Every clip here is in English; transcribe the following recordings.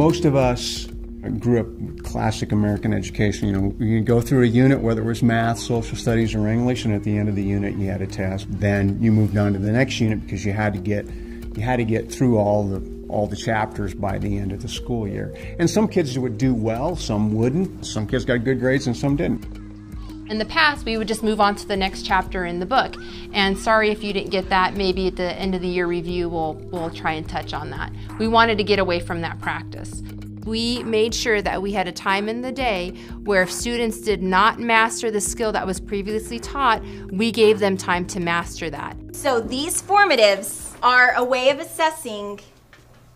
Most of us grew up with classic American education. You know, you go through a unit, whether it was math, social studies, or English, and at the end of the unit you had a test. Then you moved on to the next unit because you had to get through all the chapters by the end of the school year. And some kids would do well, some wouldn't. Some kids got good grades and some didn't. In the past, we would just move on to the next chapter in the book. And sorry if you didn't get that, maybe at the end of the year review we'll try and touch on that. We wanted to get away from that practice. We made sure that we had a time in the day where if students did not master the skill that was previously taught, we gave them time to master that. So these formatives are a way of assessing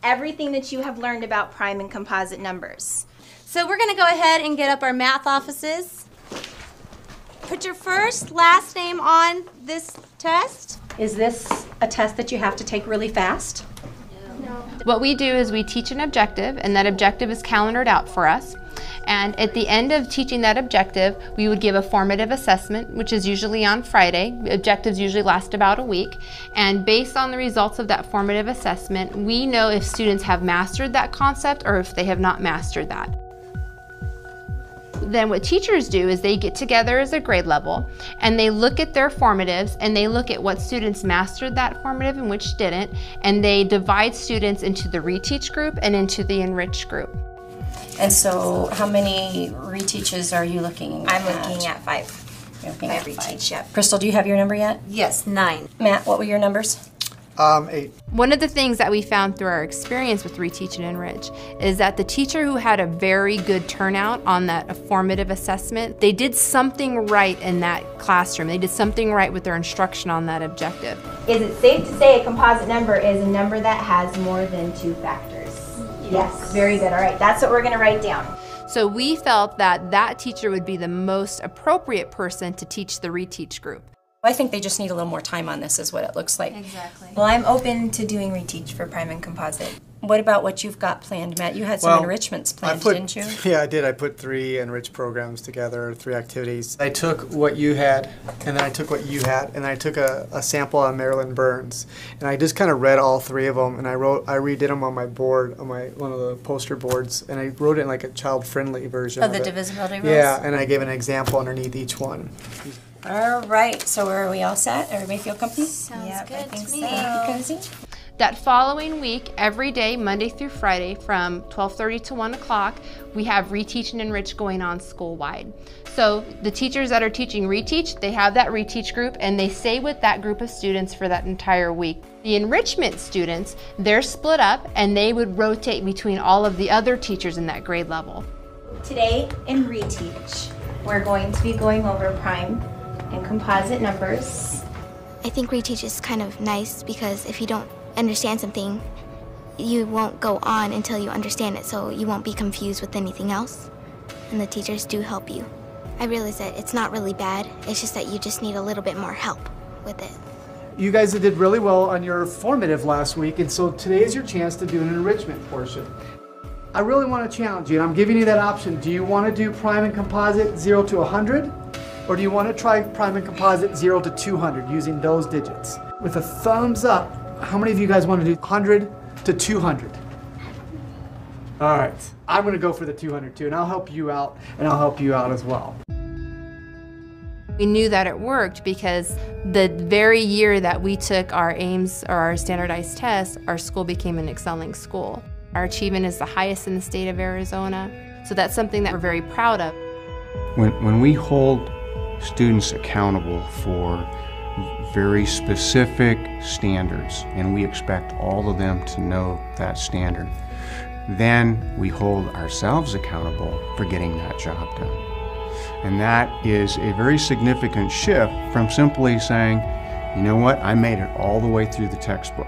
everything that you have learned about prime and composite numbers. So we're going to go ahead and get up our math offices. Put your first, last name on this test. Is this a test that you have to take really fast? No. What we do is we teach an objective, and that objective is calendared out for us. And at the end of teaching that objective, we would give a formative assessment, which is usually on Friday. Objectives usually last about a week. And based on the results of that formative assessment, we know if students have mastered that concept or if they have not mastered that. Then what teachers do is they get together as a grade level and they look at their formatives and they look at what students mastered that formative and which didn't, and they divide students into the Reteach group and into the Enrich group. And so how many reteaches are you looking at? I'm looking at 5. You're looking at 5. Reteach, yep. Crystal, do you have your number yet? Yes, 9. Matt, what were your numbers? 8. One of the things that we found through our experience with Reteach and Enrich is that the teacher who had a very good turnout on that formative assessment, they did something right in that classroom. They did something right with their instruction on that objective. Is it safe to say a composite number is a number that has more than 2 factors? Yes. Very good. All right. That's what we're going to write down. So we felt that that teacher would be the most appropriate person to teach the Reteach group. I think they just need a little more time on this is what it looks like. Exactly. Well, I'm open to doing Reteach for prime and composite. What about what you've got planned, Matt? You had some enrichments planned, didn't you? Yeah, I did. I put 3 Enrich programs together, 3 activities. I took what you had, and then I took what you had, and I took a sample on Marilyn Burns, and I just kind of read all 3 of them, and I redid them on my board, on one of the poster boards, and I wrote it in like a child-friendly version Of the divisibility rules? Yeah, and I gave an example underneath each one. All right, so are we all set? Everybody feel comfy? Sounds good to me. Thank you, Cozy. That following week, every day, Monday through Friday, from 12:30 to 1 o'clock, we have Reteach and Enrich going on school-wide. So the teachers that are teaching Reteach, they have that Reteach group and they stay with that group of students for that entire week. The enrichment students, they're split up and they would rotate between all of the other teachers in that grade level. Today in Reteach, we're going to be going over prime and composite numbers. I think Reteach is kind of nice because if you don't understand something, you won't go on until you understand it, so you won't be confused with anything else. And the teachers do help you. I realize that it's not really bad, it's just that you just need a little bit more help with it. You guys did really well on your formative last week, and so today is your chance to do an enrichment portion. I really want to challenge you, and I'm giving you that option. Do you want to do prime and composite 0 to 100? Or do you want to try prime and composite 0 to 200 using those digits? With a thumbs up, how many of you guys want to do 100 to 200? All right, I'm going to go for the 200 too, and I'll help you out, and I'll help you out as well. We knew that it worked because the very year that we took our AIMS or our standardized tests, our school became an excelling school. Our achievement is the highest in the state of Arizona, so that's something that we're very proud of. When we hold students accountable for very specific standards, and we expect all of them to know that standard, then we hold ourselves accountable for getting that job done. And that is a very significant shift from simply saying, you know what, I made it all the way through the textbook.